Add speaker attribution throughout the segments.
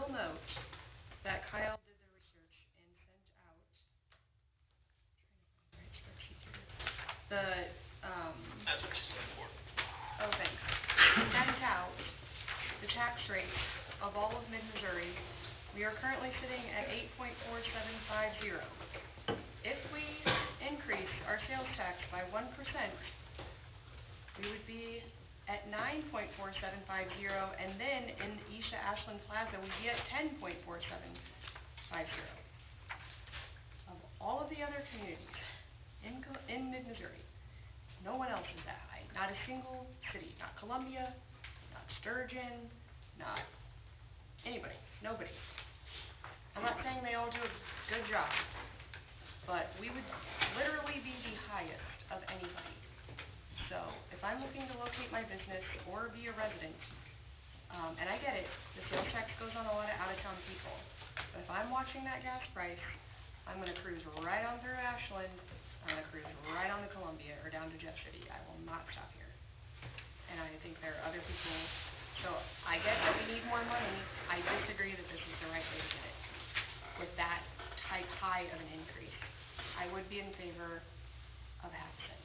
Speaker 1: will note that Kyle did the research and sent out, the,
Speaker 2: That's what you said for.
Speaker 1: oh, thanks. Sent out the tax rate of all of mid-Missouri. We are currently sitting at 8.4750. If we increase our sales tax by 1%, we would be at 9.4750, and then in Isha Ashland Plaza, we'd be at 10.4750. Of all of the other communities in mid-Missouri, no one else is that high. Not a single city. Not Columbia, not Sturgeon, not anybody. Nobody. I'm not saying they all do a good job, but we would literally be the highest of anybody. So if I'm looking to locate my business or be a resident, and I get it, the sales tax goes on a lot of out-of-town people, but if I'm watching that gas price, I'm going to cruise right on through Ashland, I'm going to cruise right on to Columbia or down to Jeff City. I will not stop here. And I think there are other people, so I get that we need more money. I disagree that this is the right way to get it. With that type high of an increase, I would be in favor of half cent.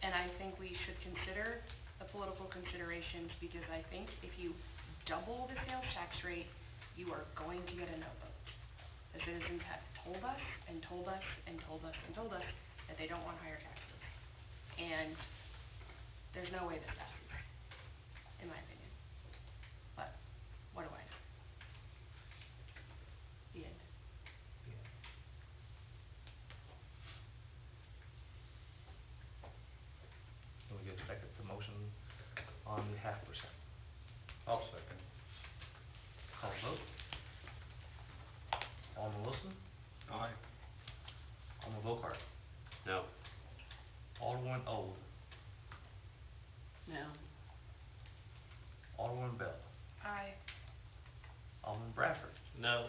Speaker 1: And I think we should consider the political considerations, because I think if you double the sales tax rate, you are going to get a no vote. The citizens have told us and told us and told us and told us that they don't want higher taxes. And there's no way that passes, in my opinion. But what do I know? The end.
Speaker 3: Can we get a second to motion on the 0.5%?
Speaker 4: I'll second.
Speaker 3: Call vote. Alderman Wilson?
Speaker 4: Aye.
Speaker 3: Alderman Volkart?
Speaker 2: No.
Speaker 3: Alderman Old?
Speaker 1: No.
Speaker 3: Alderman Bell?
Speaker 1: Aye.
Speaker 3: Alderman Bradford?
Speaker 2: No.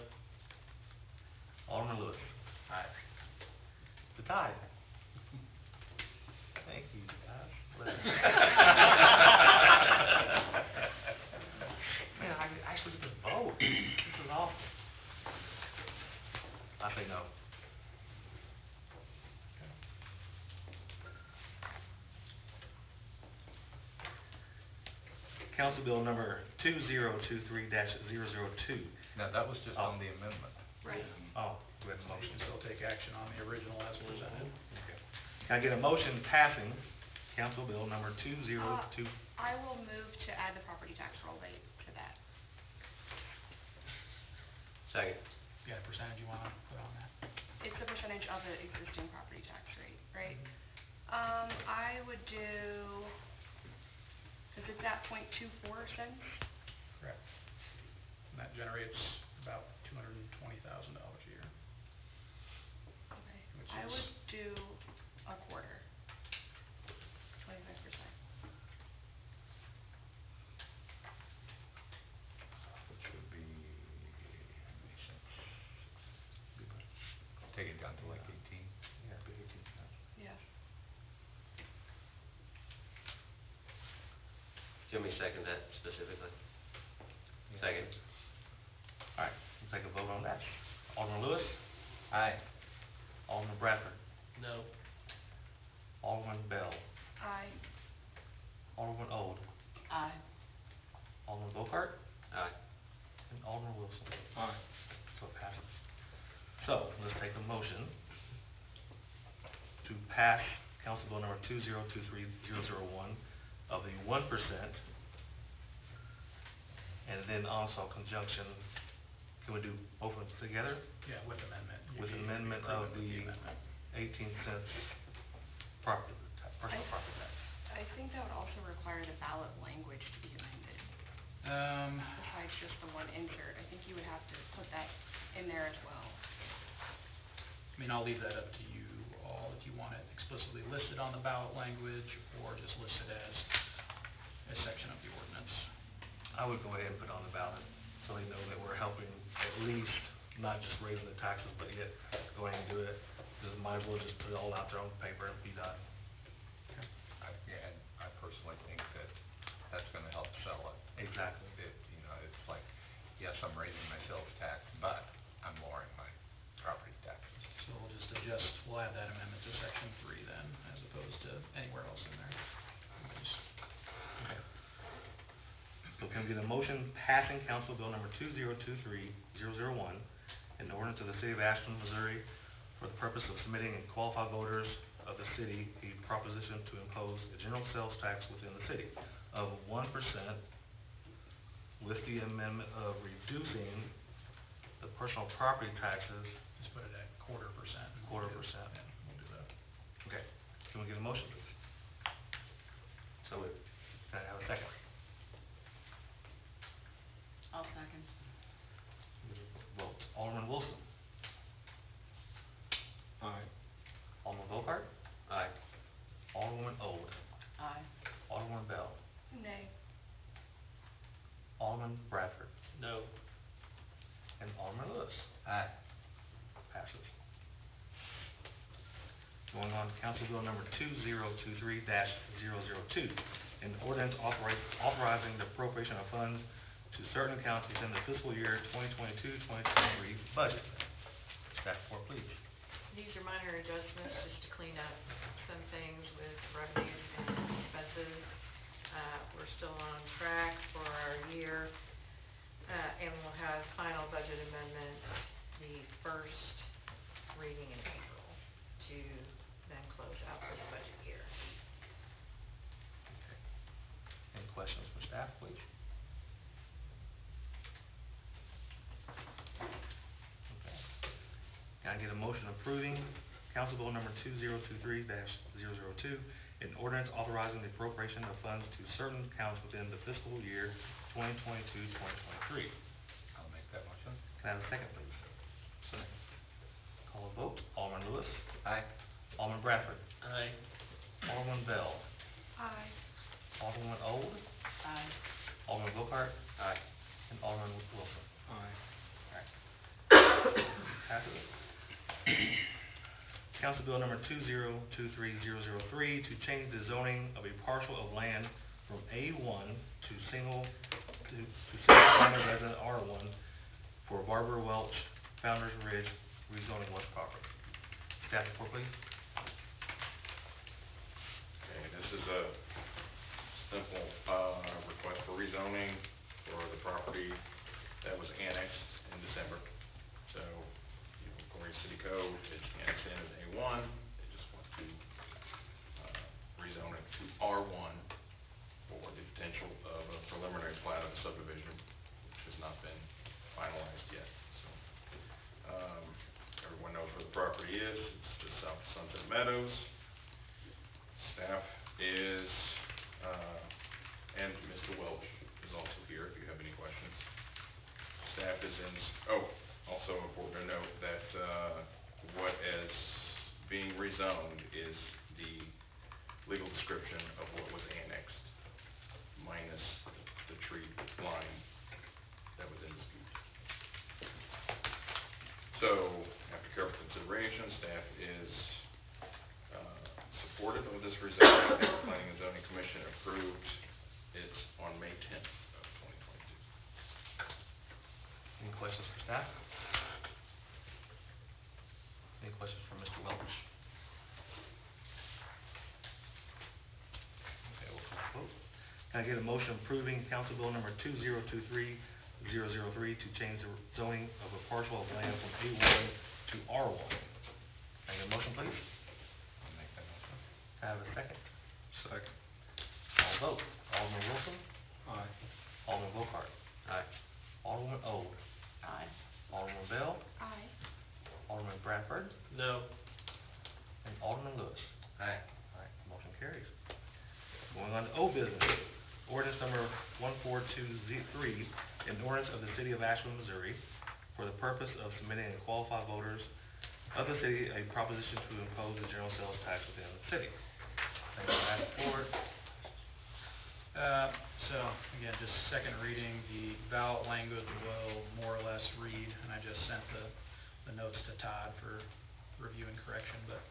Speaker 3: Alderman Lewis?
Speaker 4: Aye.
Speaker 3: The tie. Thank you, guys. Man, I actually get to vote. This is awesome. I say no. Council Bill number 2023-002.
Speaker 4: Now, that was just on the amendment.
Speaker 1: Right.
Speaker 3: Oh, we have a motion.
Speaker 5: Still take action on the original as presented.
Speaker 3: Okay. Can I get a motion passing Council Bill number 202?
Speaker 1: I will move to add the property tax roll rate to that.
Speaker 2: Second.
Speaker 5: You got a percentage you want to put on that?
Speaker 1: It's the percentage of the existing property tax rate, right? I would do, because it's at 0.24 cents.
Speaker 5: Correct. And that generates about $220,000 a year.
Speaker 1: Okay.
Speaker 5: Which
Speaker 1: I
Speaker 5: is-
Speaker 1: would do a quarter. 25%.
Speaker 4: Which would be, how many cents? Take it down to like 18.
Speaker 3: Yeah, it'd be 18 cents.
Speaker 1: Yeah.
Speaker 2: Can we second that specifically?
Speaker 3: Yeah.
Speaker 2: Second.
Speaker 3: All right, we'll take a vote on that. Alderman Lewis?
Speaker 4: Aye.
Speaker 3: Alderman Bradford?
Speaker 2: No.
Speaker 3: Alderman Bell?
Speaker 1: Aye.
Speaker 3: Alderman Old?
Speaker 1: Aye.
Speaker 3: Alderman Volkart?
Speaker 2: Aye.
Speaker 3: And Alderman Wilson?
Speaker 4: Aye.
Speaker 3: So it passes. So, let's take a motion to pass Council Bill number 2023001 of the 1%, and then also conjunction, can we do both of them together?
Speaker 5: Yeah, with amendment.
Speaker 3: With
Speaker 5: You'd be
Speaker 3: amendment of
Speaker 5: approving with
Speaker 3: the
Speaker 5: amendment.
Speaker 3: 18 cents property, personal property tax.
Speaker 1: I think that would also require the ballot language to be amended, besides just the one insert. I think you would have to put that in there as well.
Speaker 5: I mean, I'll leave that up to you all, if you want it explicitly listed on the ballot language, or just listed as a section of the ordinance.
Speaker 3: I would go ahead and put it on the ballot, so they know that we're helping at least, not just raising the taxes, but yet go ahead and do it. Just might as well just put it all out there on paper and be done. I
Speaker 4: I personally think that that's gonna help sell it.
Speaker 3: Exactly.
Speaker 4: It's like, yes, I'm raising my sales tax, but I'm lowering my property taxes.
Speaker 5: So we'll add that amendment to section 3 then, as opposed to anywhere else in there. We can just-
Speaker 3: Okay. So can we get a motion passing Council Bill number 2023-001, an ordinance of the City of Ashland, Missouri, for the purpose of submitting to qualified voters of the city a proposition to impose a general sales tax within the city of 1% with the amendment of reducing the personal property taxes.
Speaker 5: Just put it at 0.25%.
Speaker 3: Quarter percent.
Speaker 5: Yeah, we'll do that.
Speaker 3: Okay. Can we get a motion, please?
Speaker 2: So moved.
Speaker 3: Can I have a second?
Speaker 1: I'll second.
Speaker 3: Vote. Alderman Wilson.
Speaker 4: Aye.
Speaker 3: Alderman Volkart.
Speaker 2: Aye.
Speaker 3: Alderwoman Old.
Speaker 1: Aye.
Speaker 3: Alderman Bell.
Speaker 1: Nay.
Speaker 3: Alderman Bradford.
Speaker 2: No.
Speaker 3: And Alderman Lewis.
Speaker 4: Aye.
Speaker 3: Passes. Going on to Council Bill number 2023-002, an ordinance authorizing the appropriation of funds to certain accounts within the fiscal year 2022-2023 budget. Staff report, please.
Speaker 6: These are minor adjustments just to clean up some things with revenues and expenses. We're still on track for our year, and we'll have final budget amendment the first reading in April to then close out this budget year.
Speaker 3: Okay. Any questions for staff, please? Okay. Can I get a motion approving Council Bill number 2023-002, an ordinance authorizing the appropriation of funds to certain accounts within the fiscal year 2022-2023?
Speaker 4: I'll make that motion.
Speaker 3: Can I have a second, please? Second. Call a vote. Alderman Lewis.
Speaker 4: Aye.
Speaker 3: Alderman Bradford.
Speaker 2: Aye.
Speaker 3: Alderman Bell.
Speaker 1: Aye.
Speaker 3: Alderwoman Old.
Speaker 1: Aye.
Speaker 3: Alderman Volkart.
Speaker 2: Aye.
Speaker 3: And Alderman Wilson.
Speaker 4: Aye.
Speaker 3: Passes. Council Bill number 2023-003 to change the zoning of a parcel of land from A1 to single family resident R1 for Barbara Welch, Founder's Ridge, rezoning West Crawford. Staff report, please.
Speaker 7: Okay, this is a simple, request for rezoning for the property that was annexed in December. So, according to city code, it's annexed in as A1, they just want to, rezone it to R1 for the potential of a preliminary plat of the subdivision, which has not been finalized yet, so. Everyone knows where the property is, it's just south of Sunset Meadows. Staff is, and Mr. Welch is also here if you have any questions. Staff is in, also important to note that, what is being rezoned is the legal description of what was annexed, minus the tree line that was in dispute. So, after careful consideration, staff is, supportive of this rezoning, and the Planning and Zoning Commission approved it on May 10th of 2022.
Speaker 3: Any questions for staff? Any questions for Mr. Welch? Okay, we'll call the vote. Can I get a motion approving Council Bill number 2023-003 to change the zoning of a parcel of land from A1 to R1? Can I get a motion, please?
Speaker 4: I'll make that motion.
Speaker 3: Can I have a second?
Speaker 4: Second.
Speaker 3: Call vote. Alderman Wilson.
Speaker 4: Aye.
Speaker 3: Alderman Volkart.
Speaker 2: Aye.
Speaker 3: Alderman Old.
Speaker 1: Aye.
Speaker 3: Alderman Bell.
Speaker 1: Aye.
Speaker 3: Alderman Bradford.
Speaker 2: No.
Speaker 3: And Alderman Lewis.
Speaker 4: Aye.
Speaker 3: All right, motion carries. Going on to O business. Ordinance number 1423, an ordinance of the City of Ashland, Missouri, for the purpose of submitting to qualified voters of the city a proposition to impose a general sales tax within the city. Thank you, ask for it.
Speaker 5: So, again, just second reading, the ballot language will more or less read, and I just sent the notes to Todd for review and correction, but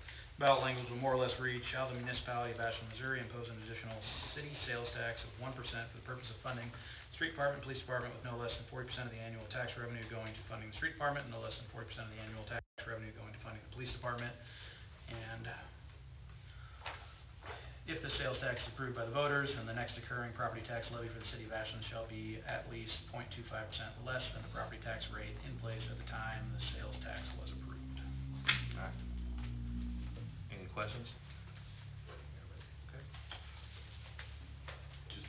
Speaker 5: Ballot language will more or less read, shall the municipality of Ashland, Missouri impose an additional city sales tax of 1% for the purpose of funding the street department, police department with no less than 40% of the annual tax revenue going to funding the street department, and no less than 40% of the annual tax revenue going to funding the police department. And if the sales tax is approved by the voters, then the next occurring property tax levy for the city of Ashland shall be at least 0.25% less than the property tax rate in place at the time the sales tax was approved.
Speaker 3: Alright. Any questions? Okay.
Speaker 4: Just,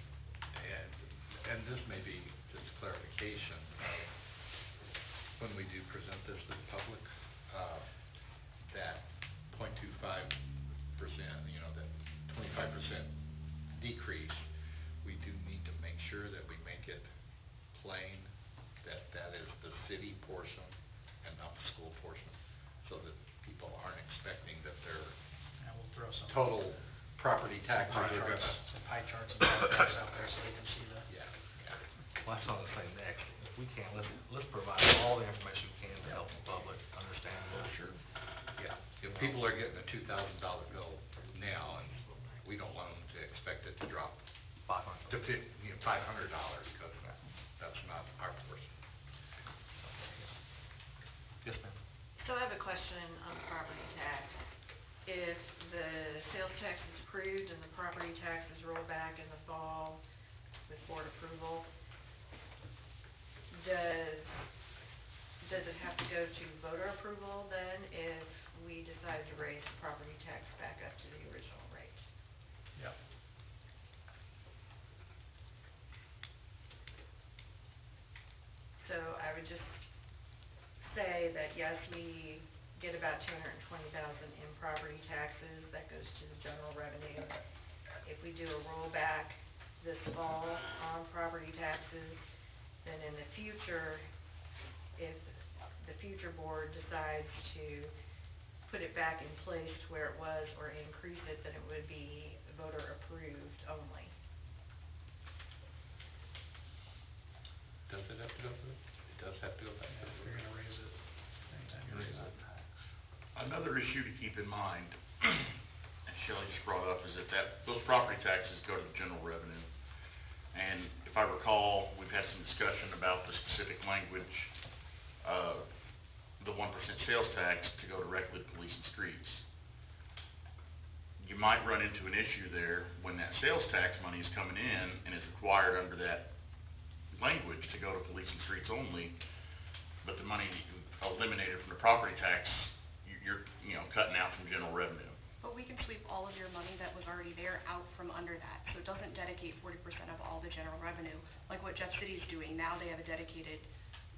Speaker 4: and this may be just clarification of when we do present this to the public, that 0.25%, that 25% decrease, we do need to make sure that we make it plain that that is the city portion and not the school portion, so that people aren't expecting that their
Speaker 5: And we'll throw some
Speaker 4: total property taxes
Speaker 5: pie
Speaker 4: are
Speaker 5: charts,
Speaker 4: gonna,
Speaker 5: some pie charts and bar graphs out there so they can see the.
Speaker 4: yeah.
Speaker 3: Well, that's what I was saying next. If we can, let's provide all the information we can to help the public understand what.
Speaker 4: Sure. Yeah, if people are getting a $2,000 bill now, and we don't want them to expect it to drop
Speaker 3: $500.
Speaker 4: to $500, because that's not our portion.
Speaker 3: Yes, ma'am.
Speaker 6: So I have a question on property tax. If the sales tax is approved and the property tax is rolled back in the fall with board approval, does it have to go to voter approval then if we decide to raise the property tax back up to the original rate?
Speaker 5: Yep.
Speaker 6: So I would just say that, yes, we get about $220,000 in property taxes, that goes to the general revenue. If we do a rollback this fall on property taxes, then in the future, if the future board decides to put it back in place to where it was or increase it, then it would be voter approved only.
Speaker 4: Does it have to go through? It does have to go back
Speaker 5: Yeah,
Speaker 4: to
Speaker 5: if
Speaker 4: the
Speaker 5: you're gonna raise it, anytime you raise it.
Speaker 8: Another issue to keep in mind, and Shelley just brought up, is that those property taxes go to the general revenue. And if I recall, we've had some discussion about the specific language of the 1% sales tax to go directly to police and streets. You might run into an issue there when that sales tax money is coming in and is required under that language to go to police and streets only, but the money eliminated from the property tax, you're cutting out from general revenue.
Speaker 1: But we can sweep all of your money that was already there out from under that, so it doesn't dedicate 40% of all the general revenue, like what Jeff City's doing. Now they have a dedicated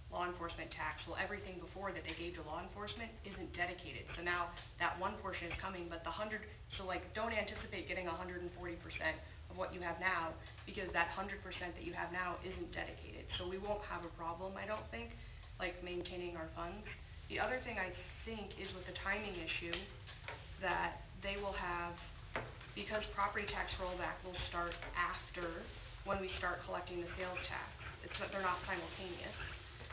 Speaker 1: law enforcement tax. Well, everything before that they gave to law enforcement isn't dedicated, so now that one portion is coming, but don't anticipate getting 140% of what you have now, because that 100% that you have now isn't dedicated. So we won't have a problem, I don't think, like maintaining our funds. The other thing I think is with the timing issue, that they will have, because property tax rollback will start after when we start collecting the sales tax. They're not simultaneous,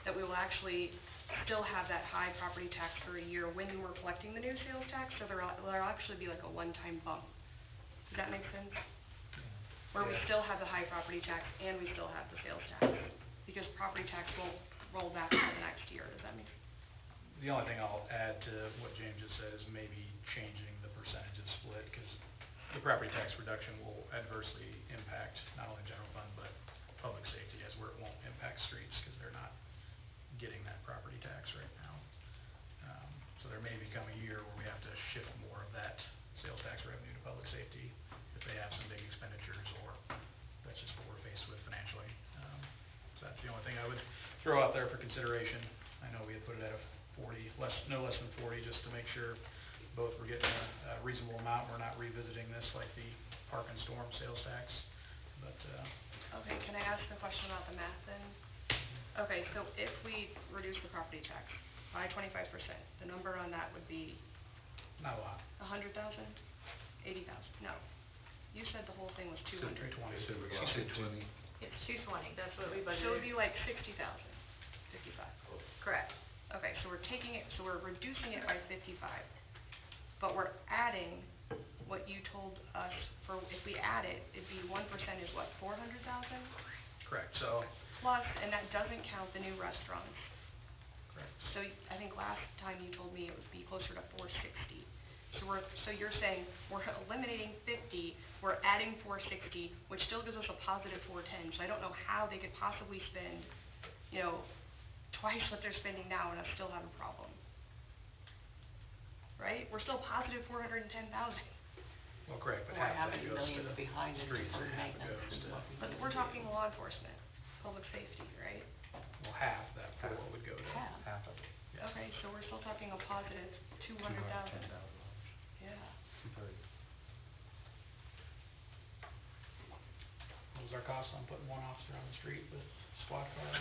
Speaker 1: that we will actually still have that high property tax for a year when we're collecting the new sales tax, so there'll actually be like a one-time bump. Does that make sense? Where we still have the high property tax and we still have the sales tax, because property tax won't roll back until the next year. Does that make sense?
Speaker 5: The only thing I'll add to what James just said is maybe changing the percentage of split, because the property tax reduction will adversely impact not only general fund, but public safety, as where it won't impact streets, because they're not getting that property tax right now. So there may become a year where we have to shift more of that sales tax revenue to public safety if they have some big expenditures, or that's just what we're faced with financially. So that's the only thing I would throw out there for consideration. I know we had put it at a 40, no less than 40, just to make sure both were getting a reasonable amount. We're not revisiting this like the park and storm sales tax, but,
Speaker 1: Okay, can I ask a question about the math then? Okay, so if we reduce the property tax by 25%, the number on that would be
Speaker 5: not a lot.
Speaker 1: 100,000? 80,000? No. You said the whole thing was 200.
Speaker 5: 220.
Speaker 4: So we're going to 220.
Speaker 6: It's 220, that's what we budgeted.
Speaker 1: So it would be like 60,000, 55.
Speaker 6: Correct.
Speaker 1: Okay, so we're reducing it by 55, but we're adding what you told us for, if we add it, it'd be 1% is what, 400,000?
Speaker 5: Correct, so,
Speaker 1: Plus, and that doesn't count the new restaurants.
Speaker 5: correct.
Speaker 1: So I think last time you told me it would be closer to 460. So you're saying we're eliminating 50, we're adding 460, which still gives us a positive 410. So I don't know how they could possibly spend, you know, twice what they're spending now and us still have a problem. Right? We're still positive 410,000.
Speaker 5: Well, correct, but
Speaker 9: Or
Speaker 5: half
Speaker 9: how
Speaker 5: that
Speaker 9: many
Speaker 5: goes to
Speaker 9: millions behind in
Speaker 5: streets
Speaker 9: deferred
Speaker 5: and half
Speaker 9: maintenance
Speaker 5: goes
Speaker 9: and
Speaker 5: to,
Speaker 9: what we
Speaker 1: But
Speaker 9: need
Speaker 1: we're
Speaker 9: to do.
Speaker 1: talking law enforcement, public safety, right?
Speaker 5: well, half that four would go to.
Speaker 9: Half.
Speaker 3: Half of it.
Speaker 5: Yes.
Speaker 1: Okay, so we're still talking a positive 200,000. Yeah.
Speaker 3: 230.
Speaker 5: What was our cost on putting one officer on the street with squad car?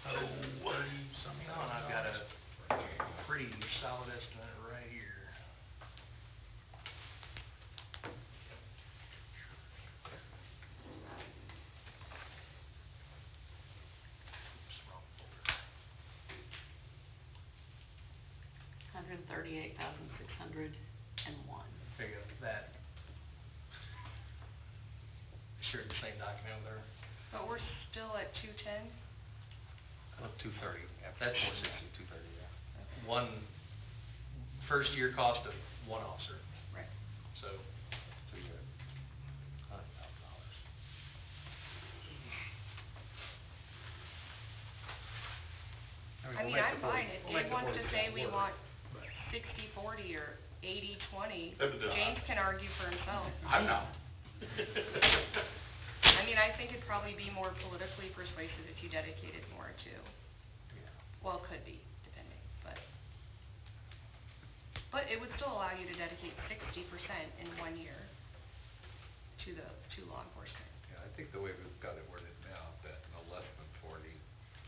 Speaker 5: 30-something
Speaker 10: No, and I've got a pretty solid estimate right here. Oops, wrong folder.
Speaker 9: $138,601.
Speaker 10: There you go, that. Sure, the same document over there.
Speaker 1: But we're still at 210?
Speaker 3: Well, 230, yeah,
Speaker 10: That's-
Speaker 3: 460, 230, yeah.
Speaker 10: One, first year cost of one officer,
Speaker 1: Right.
Speaker 10: so.
Speaker 3: So you're at $100,000.
Speaker 1: I mean, I'm fine, if
Speaker 5: we'll make
Speaker 1: Dave
Speaker 5: the
Speaker 1: wants to
Speaker 5: 40%
Speaker 1: say we
Speaker 5: work,
Speaker 1: want
Speaker 5: but-
Speaker 1: 60-40 or 80-20,
Speaker 7: But,
Speaker 1: James can argue for himself.
Speaker 10: I'm not.
Speaker 1: I mean, I think it'd probably be more politically persuasive if you dedicated more to,
Speaker 3: Yeah.
Speaker 1: well, it could be, depending, but it would still allow you to dedicate 60% in 1 year to law enforcement.
Speaker 4: Yeah, I think the way we've got it worded now, that no less than 40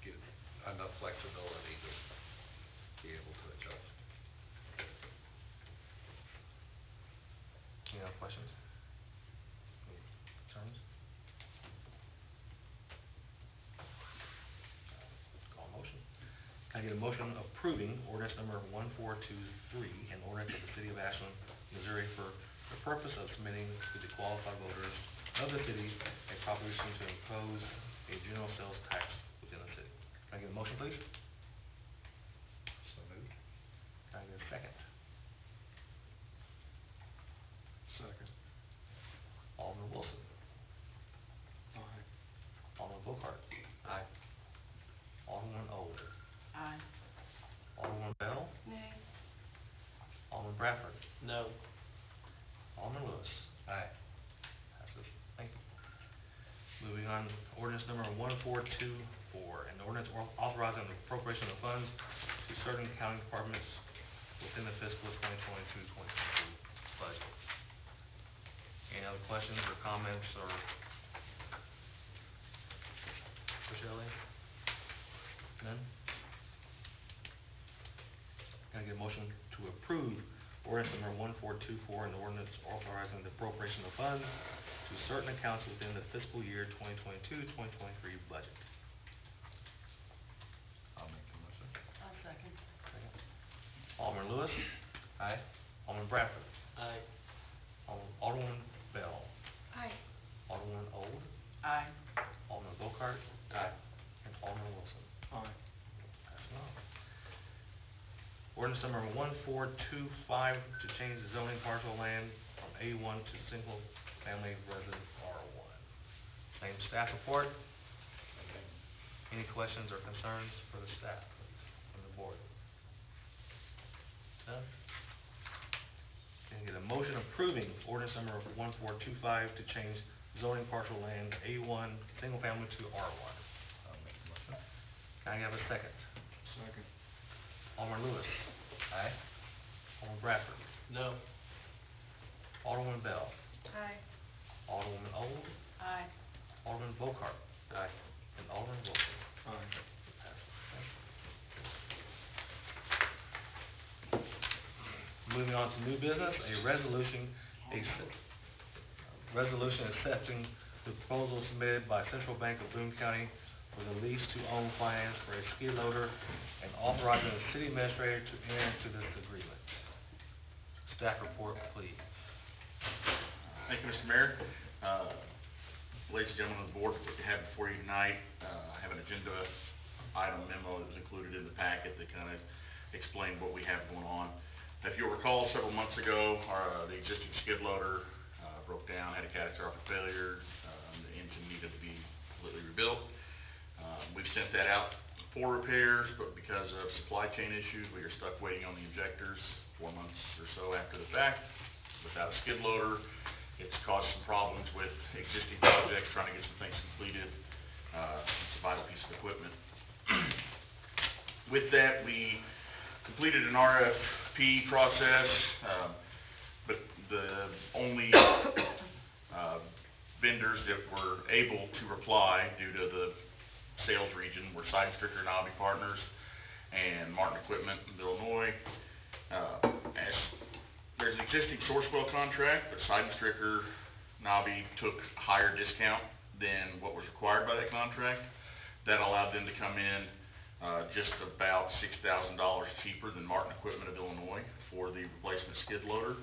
Speaker 4: gives enough flexibility to be able to adjust.
Speaker 3: Any other questions? Any concerns? Call motion. Can I get a motion approving ordinance number 1423, an ordinance of the city of Ashland, Missouri for the purpose of submitting to the qualified voters of the city a proposition to impose a general sales tax within the city? Can I get a motion, please?
Speaker 4: So moved?
Speaker 3: Can I get a second?
Speaker 4: Second.
Speaker 3: Alderman Wilson.
Speaker 4: Aye.
Speaker 3: Alderman Bocart.
Speaker 2: Aye.
Speaker 3: Alderman Old.
Speaker 9: Aye.
Speaker 3: Alderman Bell.
Speaker 1: Nay.
Speaker 3: Alderman Bradford.
Speaker 2: No.
Speaker 3: Alderman Lewis.
Speaker 4: Aye.
Speaker 3: Passes. Thank you. Moving on, ordinance number 1424, an ordinance authorizing the appropriation of funds to certain county departments within the fiscal 2022-2023 budget. Any other questions or comments or? For Shelley? None? Can I get a motion to approve ordinance number 1424, an ordinance authorizing the appropriation of funds to certain accounts within the fiscal year 2022-2023 budget?
Speaker 4: I'll make the motion.
Speaker 9: I'll second.
Speaker 3: Second. Alderman Lewis? Aye. Alderman Bradford?
Speaker 2: Aye.
Speaker 3: Alderman Bell?
Speaker 1: Aye.
Speaker 3: Alderman Old?
Speaker 9: Aye.
Speaker 3: Alderman Bocart?
Speaker 2: Aye.
Speaker 3: And Alderman Wilson?
Speaker 10: Aye.
Speaker 3: Passing on. Ordinance number 1425 to change the zoning parcel land from A1 to single family residence R1. Same staff report. Any questions or concerns for the staff, please, from the board? None? Can I get a motion approving ordinance number 1425 to change zoning parcel land A1 single family to R1?
Speaker 4: I'll make the motion.
Speaker 3: Can I have a second?
Speaker 4: Second.
Speaker 3: Alderman Lewis?
Speaker 4: Aye.
Speaker 3: Alderman Bradford?
Speaker 2: No.
Speaker 3: Alderman Bell?
Speaker 1: Aye.
Speaker 3: Alderwoman Old?
Speaker 9: Aye.
Speaker 3: Alderman Bocart?
Speaker 2: Aye.
Speaker 3: And Alderman Wilson?
Speaker 4: Aye.
Speaker 3: Moving on to new business, a resolution accepting the proposal submitted by Central Bank of Boone County for the lease-to-own finance for a skid loader and authorizing the city administrator to enter into this agreement. Staff report, please.
Speaker 8: Thank you, Mr. Mayor. Ladies and gentlemen of the board, what you have before you tonight, I have an agenda item memo that was included in the packet that kind of explained what we have going on. If you'll recall, several months ago, the existing skid loader broke down, had a catastrophic failure. The engine needed to be completely rebuilt. We've sent that out for repairs, but because of supply chain issues, we are stuck waiting on the injectors 4 months or so after the fact. Without a skid loader, it's caused some problems with existing projects, trying to get some things completed. It's a vital piece of equipment. With that, we completed an RFP process, but the only vendors that were able to reply due to the sales region were Side and Stricker and Abbey Partners and Martin Equipment of Illinois. There's an existing Sourcewell contract, but Side and Stricker and Abbey took a higher discount than what was required by that contract. That allowed them to come in just about $6,000 cheaper than Martin Equipment of Illinois for the replacement skid loader.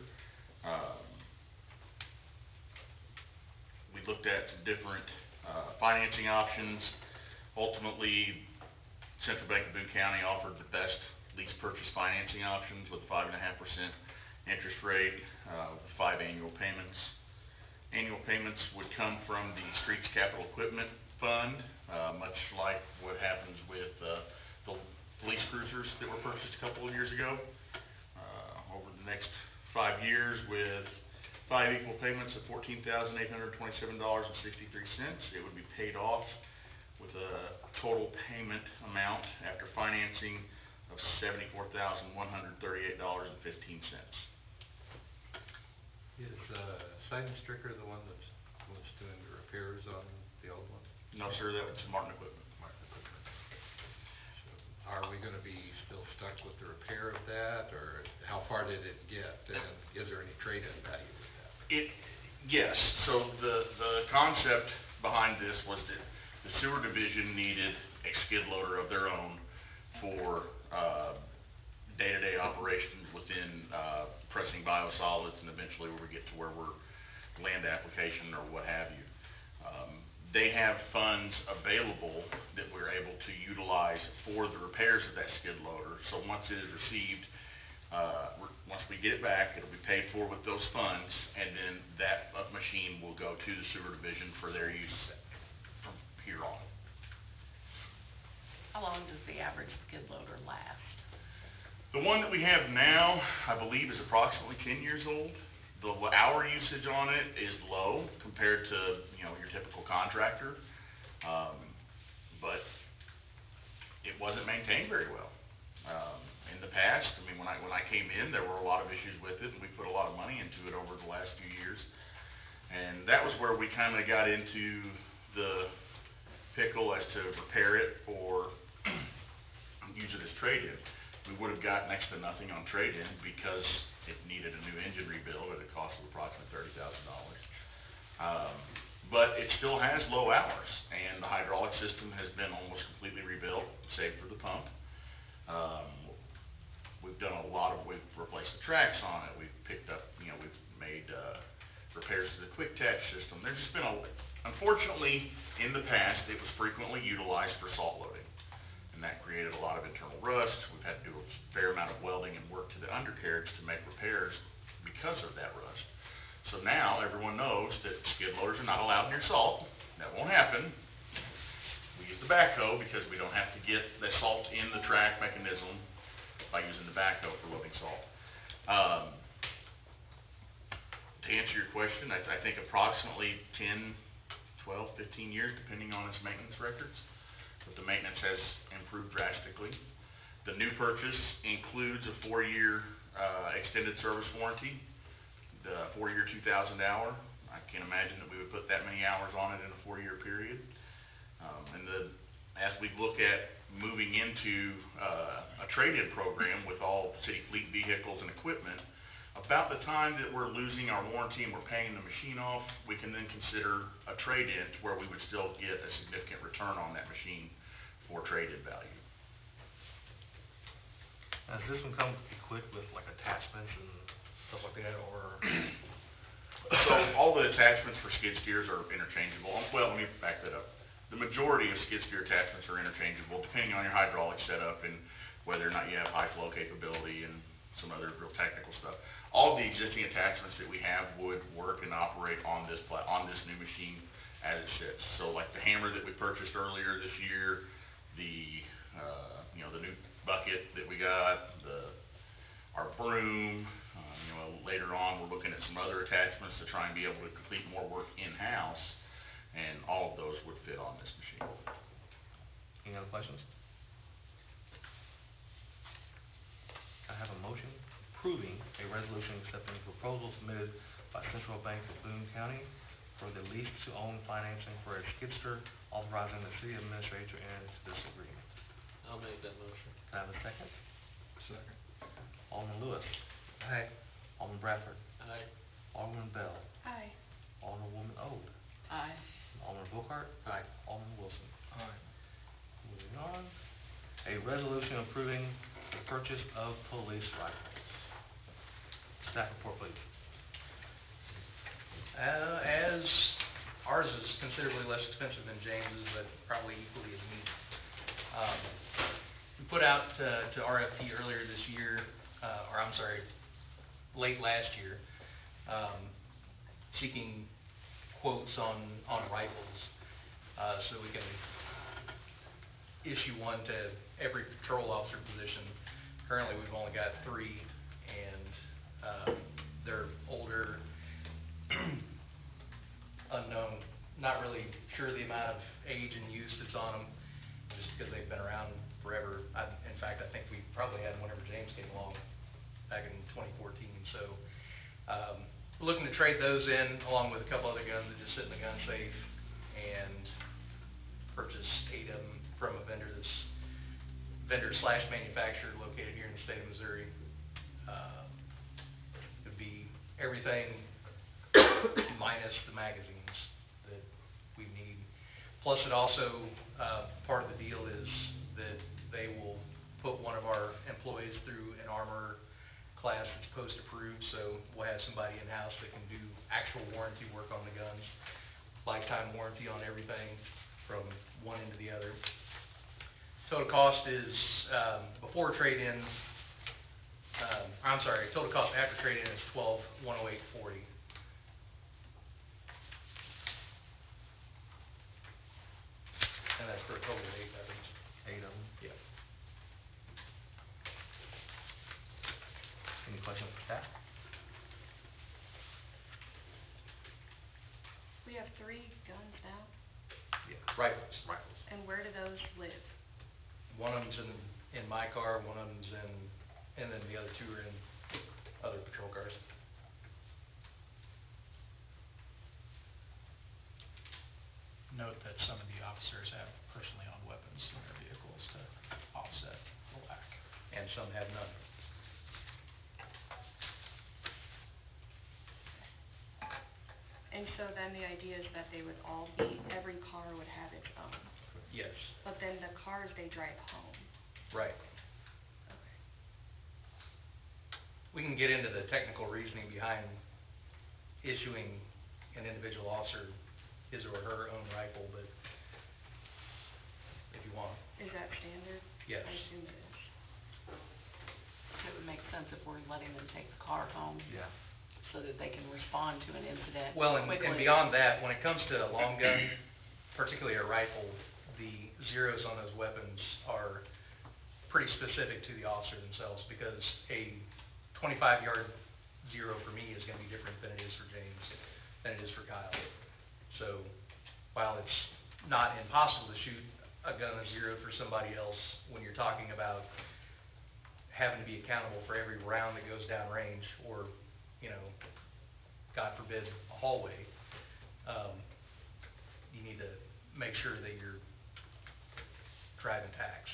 Speaker 8: We looked at some different financing options. Ultimately, Central Bank of Boone County offered the best lease purchase financing options with 5.5% interest rate, with 5 annual payments. Annual payments would come from the Streets Capital Equipment Fund, much like what happens with the police cruisers that were purchased a couple of years ago. Over the next 5 years, with 5 equal payments of $14,827.63, it would be paid off with a total payment amount after financing of $74,138.15.
Speaker 4: Is Side and Stricker the one that's doing the repairs on the old one?
Speaker 8: No, sir, that was Martin Equipment.
Speaker 4: Martin Equipment. So, are we gonna be still stuck with the repair of that, or how far did it get, and is there any trade-in value with that?
Speaker 8: Yes, so the concept behind this was that the sewer division needed a skid loader of their own for day-to-day operations within pressing biosolids, and eventually we get to where we're land application or what have you. They have funds available that we're able to utilize for the repairs of that skid loader. So once it is received, once we get it back, it'll be paid for with those funds, and then that machine will go to the sewer division for their use from here on.
Speaker 9: How long does the average skid loader last?
Speaker 8: The one that we have now, I believe, is approximately 10 years old. The hour usage on it is low compared to, your typical contractor, but it wasn't maintained very well. In the past, when I came in, there were a lot of issues with it, and we put a lot of money into it over the last few years. And that was where we kind of got into the pickle as to repair it or use it as trade-in. We would have got next to nothing on trade-in because it needed a new engine rebuild at a cost of approximately $30,000. But it still has low hours, and the hydraulic system has been almost completely rebuilt, save for the pump. We've done we've replaced the tracks on it, we've picked up, we've made repairs to the quick attach system. There's just been unfortunately, in the past, it was frequently utilized for salt loading, and that created a lot of internal rust. We've had to do a fair amount of welding and work to the undercarriage to make repairs because of that rust. So now, everyone knows that skid loaders are not allowed near salt. That won't happen. We use the backhoe because we don't have to get the salt in the track mechanism by using the backhoe for loading salt. To answer your question, I think approximately 10, 12, 15 years, depending on its maintenance records. But the maintenance has improved drastically. The new purchase includes a 4-year extended service warranty, the 4-year 2,000 hour. I can't imagine that we would put that many hours on it in a 4-year period. As we look at moving into a trade-in program with all city fleet vehicles and equipment, about the time that we're losing our warranty and we're paying the machine off, we can then consider a trade-in to where we would still get a significant return on that machine for trade-in value.
Speaker 3: Does this one come equipped with like attachments and
Speaker 5: stuff like that, or?
Speaker 8: So all the attachments for skid steers are interchangeable. Well, let me back that up. The majority of skid steer attachments are interchangeable, depending on your hydraulic setup and whether or not you have high flow capability and some other real technical stuff. All of the existing attachments that we have would work and operate on this new machine as it sits. So like the hammer that we purchased earlier this year, the, the new bucket that we got, our broom, later on, we're looking at some other attachments to try and be able to complete more work in-house, and all of those would fit on this machine.
Speaker 3: Any other questions? I have a motion approving a resolution accepting the proposal submitted by Central Bank of Boone County for the lease-to-own financing for a skidster, authorizing the city administrator to enter into this agreement.
Speaker 10: I'll make that motion.
Speaker 3: Can I have a second?
Speaker 10: Second.
Speaker 3: Alderman Lewis.
Speaker 5: Aye.
Speaker 3: Alderman Bradford.
Speaker 10: Aye.
Speaker 3: Alderman Bell.
Speaker 1: Aye.
Speaker 3: Alderwoman Ode.
Speaker 9: Aye.
Speaker 3: Alderman Bookhart.
Speaker 10: Aye.
Speaker 3: Alderman Wilson.
Speaker 5: Aye.
Speaker 3: Moving on, a resolution approving the purchase of police rifles. Staff report, please.
Speaker 5: As ours is considerably less expensive than James's, but probably equally as neat. We put out to RFP earlier this year, late last year, seeking quotes on rifles, so we can issue one to every patrol officer position. Currently, we've only got 3, and they're older, unknown, not really sure the amount of age and use that's on them, just because they've been around forever. In fact, I think we probably had them whenever James came along back in 2014, so we're looking to trade those in along with a couple other guns that just sit in the gun safe, and purchase 8 of them from a vendor/manufacturer located here in the state of Missouri. It would be everything minus the magazines that we need. Plus, it also, part of the deal is that they will put one of our employees through an armor class that's post-approved, so we'll have somebody in-house that can do actual warranty work on the guns, lifetime warranty on everything from one end to the other. Total cost is, before trade-in, total cost after trade-in is $12,108.40. And that's for a total of 8 weapons.
Speaker 3: 8 of them.
Speaker 5: Yep.
Speaker 3: Any questions for staff?
Speaker 1: We have 3 guns now,
Speaker 3: Yeah.
Speaker 5: Rifles.
Speaker 1: and where do those live?
Speaker 5: One of them's in my car, one of them's and then the other 2 are in other patrol cars. Note that some of the officers have personally owned weapons in their vehicles to offset the lack, and some have none.
Speaker 1: And so then the idea is that they would all be, every car would have its own,
Speaker 5: Yes,
Speaker 1: but then the cars they drive home.
Speaker 5: right.
Speaker 1: Okay.
Speaker 5: We can get into the technical reasoning behind issuing an individual officer his or her own rifle, but if you want.
Speaker 1: Is that standard?
Speaker 5: Yes.
Speaker 1: I assume it is.
Speaker 9: It would make sense if we're letting them take the car home,
Speaker 3: Yeah.
Speaker 9: so that they can respond to an incident
Speaker 5: Well,
Speaker 9: quickly.
Speaker 5: and beyond that, when it comes to a long gun, particularly a rifle, the zeros on those weapons are pretty specific to the officer themselves, because a 25-yard zero for me is gonna be different than it is for James, than it is for Kyle. So, while it's not impossible to shoot a gun of zero for somebody else, when you're talking about having to be accountable for every round that goes down range, or, God forbid, a hallway, you need to make sure that you're driving tax.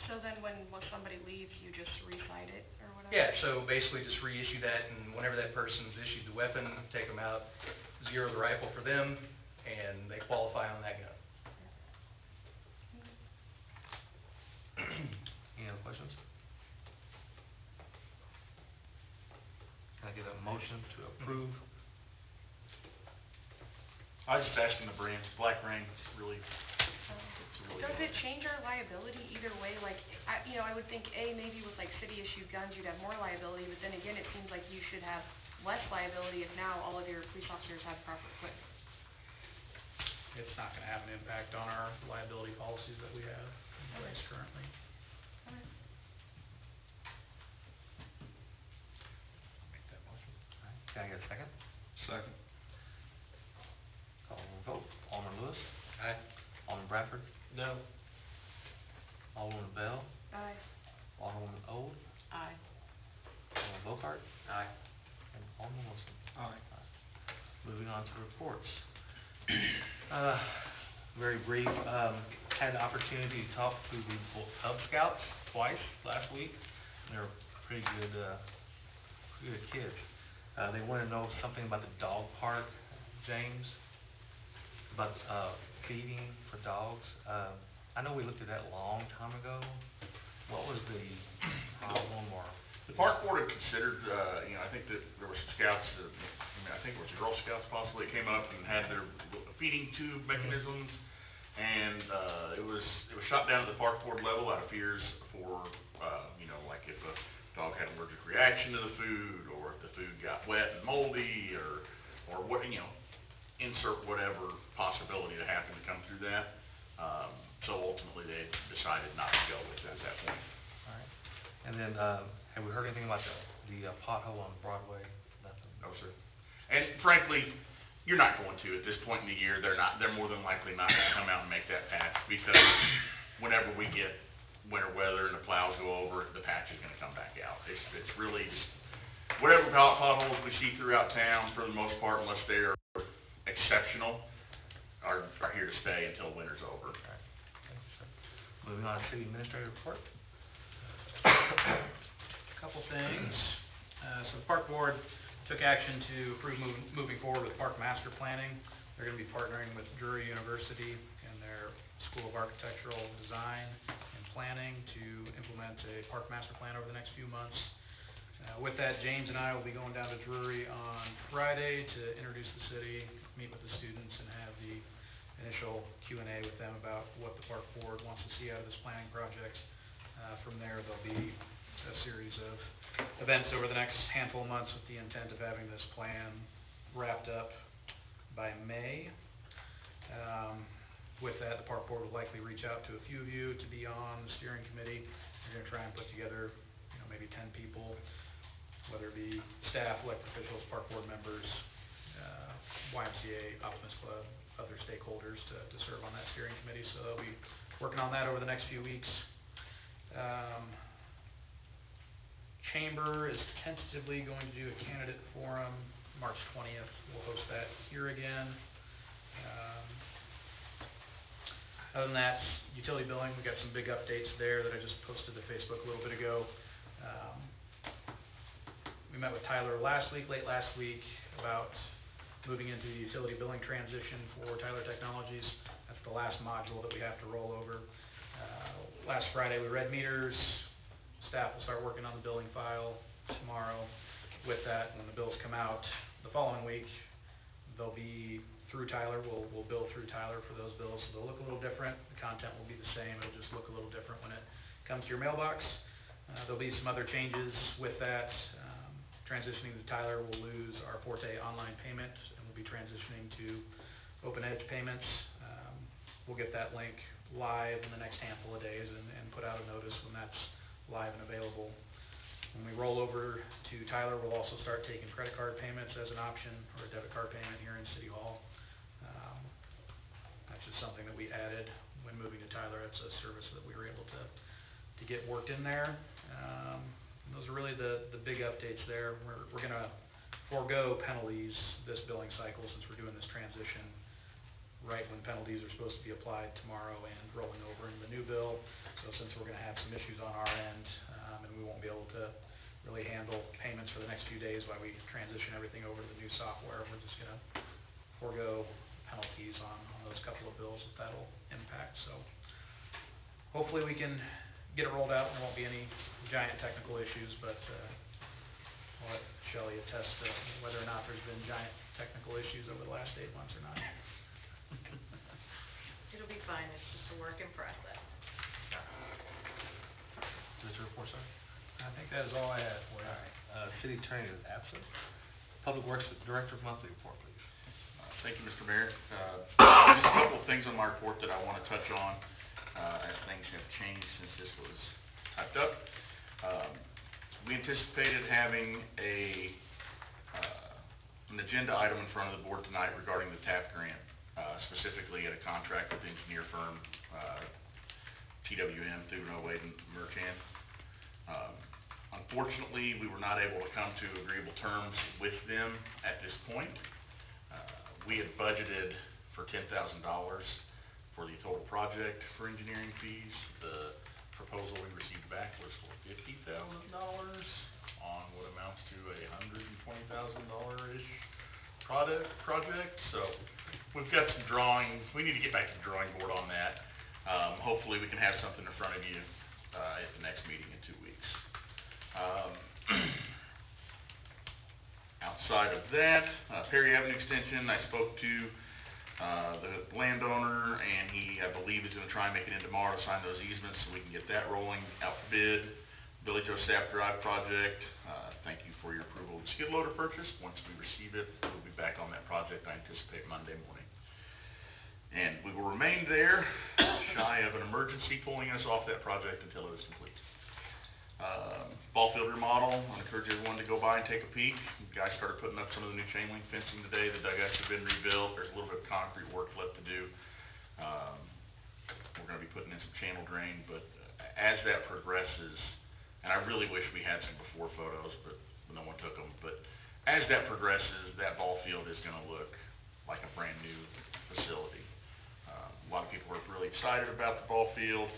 Speaker 1: So then when somebody leaves, you just recite it or whatever?
Speaker 5: Yeah, so basically just reissue that, and whenever that person's issued the weapon, take them out, zero the rifle for them, and they qualify on that gun.
Speaker 3: Any other questions? Can I get a motion to approve?
Speaker 8: I was just asking the brands, Black Rain, it's really, it's really.
Speaker 1: Does it change our liability either way? Like, I would think, maybe with like city-issued guns, you'd have more liability, but then again, it seems like you should have less liability if now all of your police officers have proper equipment.
Speaker 5: It's not gonna have an impact on our liability policies that we have in place currently.
Speaker 1: Okay.
Speaker 3: Make that motion. All right, can I get a second?
Speaker 7: Second.
Speaker 3: Call for a vote. Alderman Lewis?
Speaker 10: Aye.
Speaker 3: Alderman Bradford?
Speaker 10: No.
Speaker 3: Alderman Bell?
Speaker 1: Aye.
Speaker 3: Alderwoman Old?
Speaker 9: Aye.
Speaker 3: Alderman Bocart?
Speaker 10: Aye.
Speaker 3: And Alderman Wilson?
Speaker 10: Aye.
Speaker 3: Moving on to reports. Very brief, had an opportunity to talk to the Cub Scouts twice last week. They're pretty good kids. They wanna know something about the dog park, James, about, feeding for dogs. I know we looked at that a long time ago. What was the problem, or?
Speaker 8: The park board had considered, I think that there were some scouts that, I think it was the Girl Scouts possibly, that came up and had their feeding tube mechanisms. And, it was shot down at the park board level out of fears for, like if a dog had an allergic reaction to the food, or if the food got wet and moldy, or what, insert whatever possibility that happened to come through that. So ultimately, they decided not to go with it at that point.
Speaker 3: All right. And then, have we heard anything about the pothole on Broadway? Nothing?
Speaker 8: No, sir. And frankly, you're not going to, at this point in the year, they're more than likely not gonna come out and make that patch, because whenever we get winter weather and the plows go over it, the patch is gonna come back out. It's really just, whatever potholes we see throughout town, for the most part, unless they are exceptional, are here to stay until winter's over.
Speaker 3: All right. Thank you, sir. Moving on to city administrator report.
Speaker 5: Couple things. So the park board took action to approve moving forward with park master planning. They're gonna be partnering with Drury University and their School of Architectural Design and Planning to implement a park master plan over the next few months. With that, James and I will be going down to Drury on Friday to introduce the city, meet with the students, and have the initial Q&A with them about what the park board wants to see out of this planning project. From there, there'll be a series of events over the next handful of months with the intent of having this plan wrapped up by May. With that, the park board will likely reach out to a few of you to be on the steering committee. We're gonna try and put together, maybe 10 people, whether it be staff, elected officials, park board members, YMCA, Optimist Club, other stakeholders to serve on that steering committee. So they'll be working on that over the next few weeks. Chamber is tentatively going to do a candidate forum March 20th. We'll host that here again. Other than that, utility billing, we got some big updates there that I just posted to Facebook a little bit ago. We met with Tyler late last week, about moving into the utility billing transition for Tyler Technologies. That's the last module that we have to roll over. Last Friday, we read meters. Staff will start working on the billing file tomorrow. With that, when the bills come out the following week, they'll be through Tyler. We'll bill through Tyler for those bills. So they'll look a little different. The content will be the same. It'll just look a little different when it comes to your mailbox. There'll be some other changes with that. Transitioning to Tyler, we'll lose our Forte online payment, and we'll be transitioning to Open Edge payments. We'll get that link live in the next handful of days and put out a notice when that's live and available. When we roll over to Tyler, we'll also start taking credit card payments as an option, or a debit card payment here in City Hall. That's just something that we added when moving to Tyler. It's a service that we were able to get worked in there. Those are really the big updates there. We're gonna forego penalties this billing cycle, since we're doing this transition right when penalties are supposed to be applied tomorrow and rolling over into the new bill. So since we're gonna have some issues on our end, and we won't be able to really handle payments for the next few days while we transition everything over to the new software, we're just gonna forego penalties on those couple of bills that'll impact. So hopefully we can get it rolled out and there won't be any giant technical issues, but I'll let Shelley Shelley attest to whether or not there's been giant technical issues over the last 8 months or not.
Speaker 6: It'll be fine, it's just a work in process.
Speaker 3: Is this your report, sir?
Speaker 5: I think that is all I had for you.
Speaker 3: City attorney is absent. Public Works Director monthly report, please.
Speaker 8: Thank you, Mr. Mayor. Just a couple of things on my report that I want to touch on, as things have changed since this was typed up. We anticipated having an agenda item in front of the board tonight regarding the TAP grant, specifically at a contract with the engineer firm, TWM, through Wade and Merchant. Unfortunately, we were not able to come to agreeable terms with them at this point. We had budgeted for $10,000 for the total project for engineering fees. The proposal we received back was for $50,000 on what amounts to a $120,000-ish project. So we've got some drawings. We need to get back to the drawing board on that. Hopefully we can have something in front of you at the next meeting in 2 weeks. Outside of that, Perry Avenue Extension, I spoke to the landowner, and he, I believe, is gonna try and make it in tomorrow to sign those easements so we can get that rolling out for bid. Billy Joe Sapp Drive project, thank you for your approval of the skid loader purchase. Once we receive it, we'll be back on that project, I anticipate Monday morning. And we will remain there, shy of an emergency pulling us off that project until it is complete. Ball field remodel, I encourage everyone to go by and take a peek. The guys started putting up some of the new chain link fencing today. The dugouts have been rebuilt. There's a little bit of concrete work left to do. We're gonna be putting in some channel drain, but as that progresses, and I really wish we had some before photos, but no one took them, but as that progresses, that ball field is gonna look like a brand new facility. A lot of people are really excited about the ball field.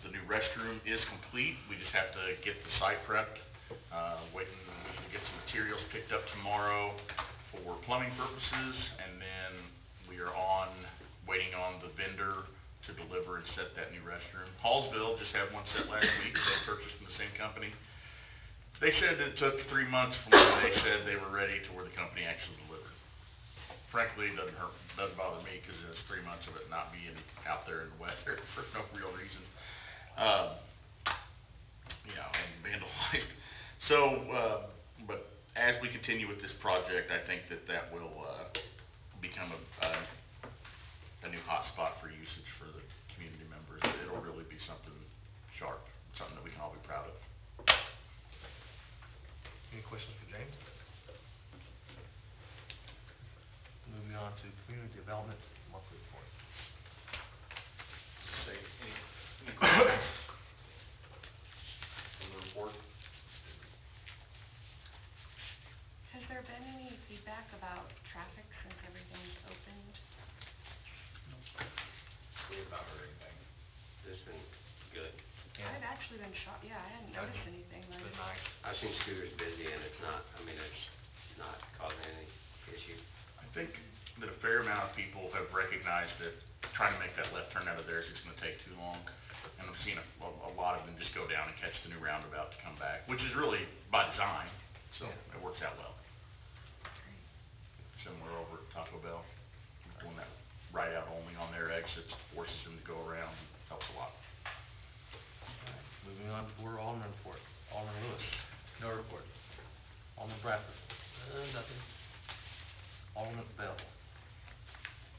Speaker 8: The new restroom is complete. We just have to get the site prepped. Waiting to get some materials picked up tomorrow for plumbing purposes, and then we are waiting on the vendor to deliver and set that new restroom. Hallsville just had one set last week. They purchased from the same company. They said it took 3 months from when they said they were ready to where the company actually delivered. Frankly, it doesn't bother me, because it's 3 months of it not being out there in the weather for no real reason. And vandalized. So, but as we continue with this project, I think that will become a new hotspot for usage for the community members. It'll really be something sharp, something that we can all be proud of.
Speaker 3: Any questions for James? Moving on to community development monthly report.
Speaker 2: Say, any questions on the report?
Speaker 1: Has there been any feedback about traffic since everything's opened?
Speaker 2: We have not heard anything. It's been good.
Speaker 3: Yeah.
Speaker 1: I've actually been shocked, yeah, I hadn't noticed anything,
Speaker 3: It's
Speaker 1: like.
Speaker 3: been nice.
Speaker 2: I've seen scooters busy, and it's not causing any issue.
Speaker 8: I think that a fair amount of people have recognized that trying to make that left turn out of there is just gonna take too long. And I've seen a lot of them just go down and catch the new roundabout to come back, which is really by design, so
Speaker 3: Yeah.
Speaker 8: it works out well.
Speaker 1: Great.
Speaker 8: Similar over at Taco Bell, doing that right out only on their exits, forces them to go around, helps a lot.
Speaker 3: Alright, moving on to Board Alderman report. Alderman Lewis.
Speaker 10: No report.
Speaker 3: Alderman Bradford.
Speaker 10: Nothing.
Speaker 3: Alderman Bell.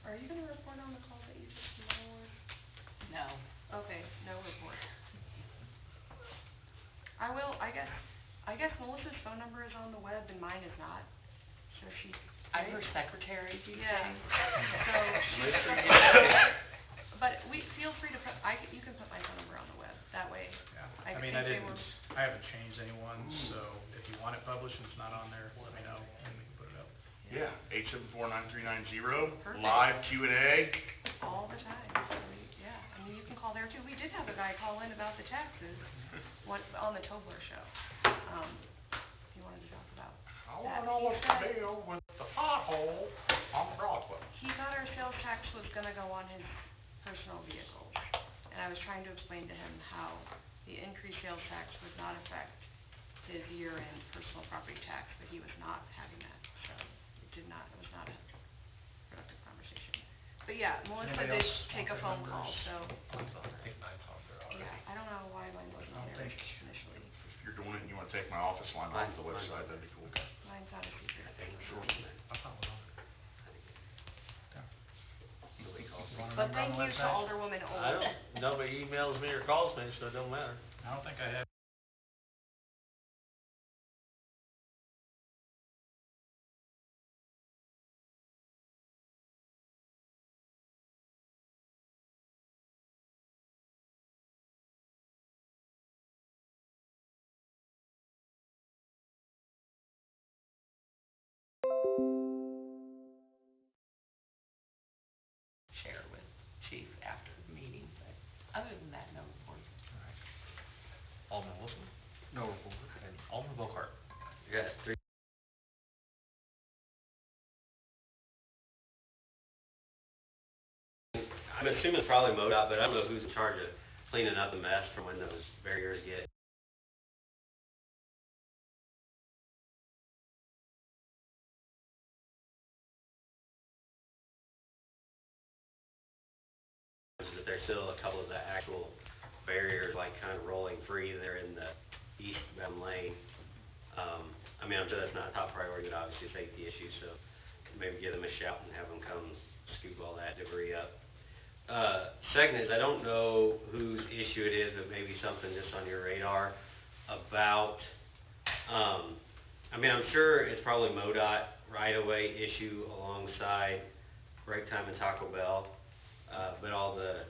Speaker 1: Are you gonna report on the call that you just made?
Speaker 9: No.
Speaker 1: Okay, no report. I will, I guess Melissa's phone number is on the web and mine is not, so she's.
Speaker 9: I'm her secretary, do you
Speaker 1: Yeah,
Speaker 9: think?
Speaker 1: so, but feel free to put, you can put my phone number on the web, that way.
Speaker 5: Yeah,
Speaker 1: I
Speaker 5: I mean,
Speaker 1: think
Speaker 5: I
Speaker 1: they
Speaker 5: didn't,
Speaker 1: were-
Speaker 5: I haven't changed anyone, so if you want it published and it's not on there, let me know, and we can put it up.
Speaker 8: Yeah, 874-9390,
Speaker 1: Perfect.
Speaker 8: live Q&A.
Speaker 1: All the time, so yeah, I mean, you can call there too. We did have a guy call in about the taxes, on the Tobler show. If you wanted to talk about
Speaker 8: I
Speaker 1: that.
Speaker 8: wanna know
Speaker 1: He
Speaker 8: what's the
Speaker 1: said
Speaker 8: deal with the pothole on Broadway.
Speaker 1: he thought our sales tax was gonna go on his personal vehicles, and I was trying to explain to him how the increased sales tax would not affect his year-end personal property tax, because yeah, Melissa
Speaker 5: Anybody
Speaker 1: did
Speaker 5: else
Speaker 1: take a
Speaker 5: want
Speaker 1: phone
Speaker 5: their
Speaker 1: call,
Speaker 5: numbers?
Speaker 1: so,
Speaker 4: I think mine's on there already.
Speaker 1: yeah, I don't know why mine wasn't
Speaker 5: I don't
Speaker 1: there
Speaker 5: think-
Speaker 1: initially.
Speaker 8: If you're doing it and you wanna take my office line off the website, that'd be cool.
Speaker 1: Mine's not a secret.
Speaker 4: I thought it was on there.
Speaker 5: Want a
Speaker 1: But
Speaker 5: number on
Speaker 1: thank
Speaker 5: the
Speaker 1: you to
Speaker 5: website?
Speaker 1: Alderwoman Old.
Speaker 2: I don't, nobody emails me or calls me, so it don't matter.
Speaker 5: I don't think I have.
Speaker 9: Share with chief after the meeting, but other than that, no report.
Speaker 3: Alderman Wilson? No report. And Alderman Bocart?
Speaker 2: You got three. I'm assuming probably MoDOT, but I don't know who's in charge of cleaning up the mess from when those barriers get. That there's still a couple of the actual barriers, like kind of rolling free there in the eastbound lane. I mean, I'm sure that's not a top priority, but obviously a safety issue, so maybe give them a shout and have them come scoop all that debris up. Second is, I don't know whose issue it is, but maybe something just on your radar about, I mean, I'm sure it's probably MoDOT right-of-way issue alongside break time and Taco Bell, but all the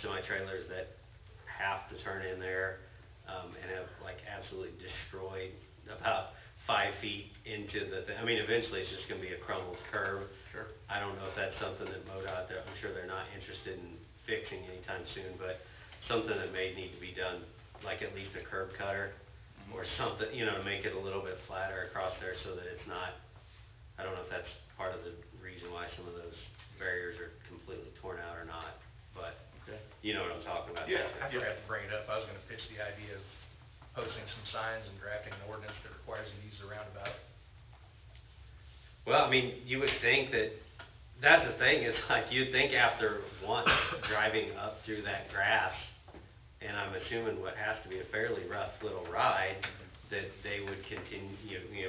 Speaker 2: semi-trailers that have to turn in there, and have like absolutely destroyed about 5 feet into the I mean, eventually it's just gonna be a crumbled curb.
Speaker 8: Sure.
Speaker 2: I don't know if that's something that MoDOT, I'm sure they're not interested in fixing anytime soon, but something that may need to be done, like at least a curb cutter or something, you know, to make it a little bit flatter across there so that it's not, I don't know if that's part of the reason why some of those barriers are completely torn out or not, but
Speaker 8: Okay.
Speaker 2: you know what I'm talking about.
Speaker 5: Yeah, I forgot to bring it up. I was gonna pitch the idea of posting some signs and drafting an ordinance that requires you to use the roundabout.
Speaker 2: Well, I mean, you would think that, that's the thing, is like, you'd think after once driving up through that grass, and I'm assuming what has to be a fairly rough little ride, that they would continue,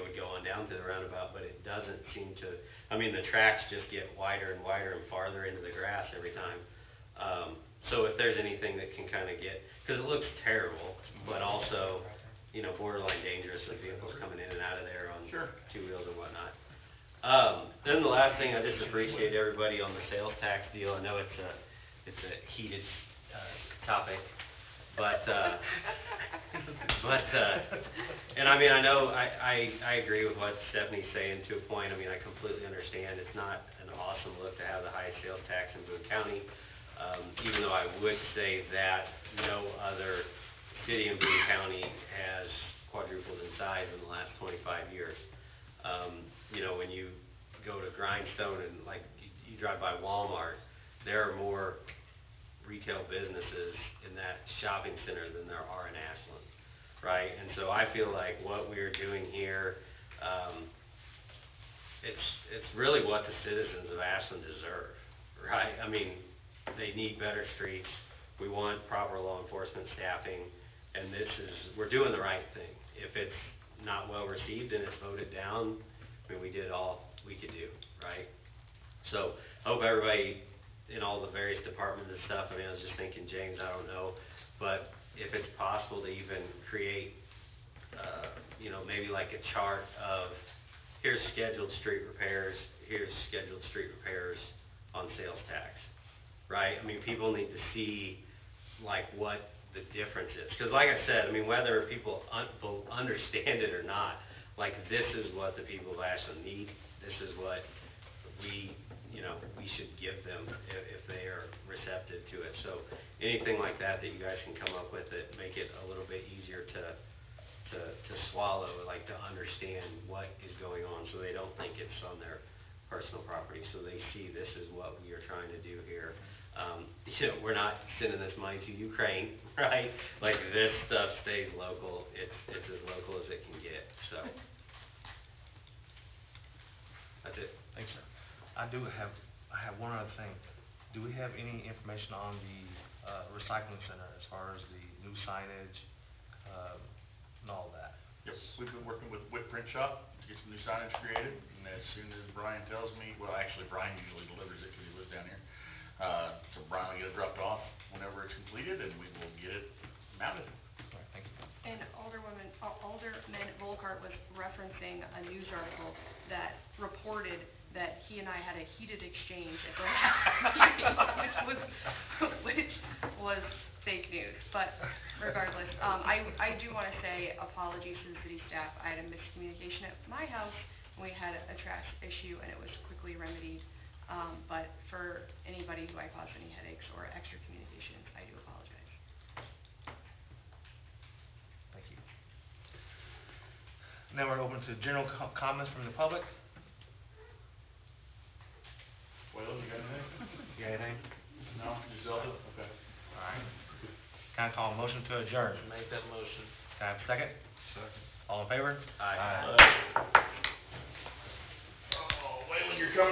Speaker 2: would go on down to the roundabout, but it doesn't seem to, I mean, the tracks just get wider and wider and farther into the grass every time. So if there's anything that can kind of get, because it looks terrible, but also, borderline dangerous with vehicles coming in and out of there on
Speaker 8: Sure.
Speaker 2: two wheels and whatnot. Then the last thing, I just appreciate everybody on the sales tax deal. I know it's a heated, topic, but, and I mean, I know, I agree with what Stephanie's saying to a point. I mean, I completely understand. It's not an awesome look to have the highest sales tax in Boone County. Even though I would say that no other city in Boone County has quadrupled in size in the last 25 years. When you go to Grindstone and like you drive by Walmart, there are more retail businesses in that shopping center than there are in Ashland, right? And so I feel like what we're doing here, it's really what the citizens of Ashland deserve, right? I mean, they need better streets. We want proper law enforcement staffing, and we're doing the right thing. If it's not well received and it's voted down, I mean, we did all we could do, right? So, I hope everybody in all the various departments and stuff, I mean, I was just thinking, James, I don't know, but if it's possible to even create, maybe like a chart of, here's scheduled street repairs, here's scheduled street repairs on sales tax, right? I mean, people need to see, like, what the difference is. Because like I said, I mean, whether people understand it or not, like, this is what the people of Ashland need. This is what we should give them if they are receptive to it. So anything like that you guys can come up with that make it a little bit easier to swallow, like to understand what is going on, so they don't think it's on their personal property, so they see this is what we are trying to do here. We're not sending this money to Ukraine, right? Like, this stuff stays local. It's as local as it can get, so. That's it.
Speaker 3: Thanks, sir. I I have one other thing. Do we have any information on the, recycling center as far as the new signage, and all that?
Speaker 8: Yep, we've been working with Whip Print Shop to get some new signage created, and as soon as Brian tells me, well, actually, Brian usually delivers it because he lives down here. So Brian will get it dropped off whenever it's completed, and we will get it mounted.
Speaker 3: All right, thank you.
Speaker 1: And Alderman Volkart was referencing a news article that reported that he and I had a heated exchange at the last meeting, which was fake news, but regardless, I do wanna say apologies to the city staff. I had a miscommunication at my house when we had a trash issue and it was quickly remedied. But for anybody who I caused any headaches or extra communications, I do apologize.
Speaker 3: Thank you. Now we're open to general comments from the public.
Speaker 8: Well, you got anything?
Speaker 3: You got anything?
Speaker 8: No, Zelda? Okay.
Speaker 3: All right. Can I call a motion to adjourn?
Speaker 10: Make that motion.
Speaker 3: Can I have a second?
Speaker 4: Second.
Speaker 3: All in favor?
Speaker 10: Aye.
Speaker 8: Oh, Waylon, you're coming.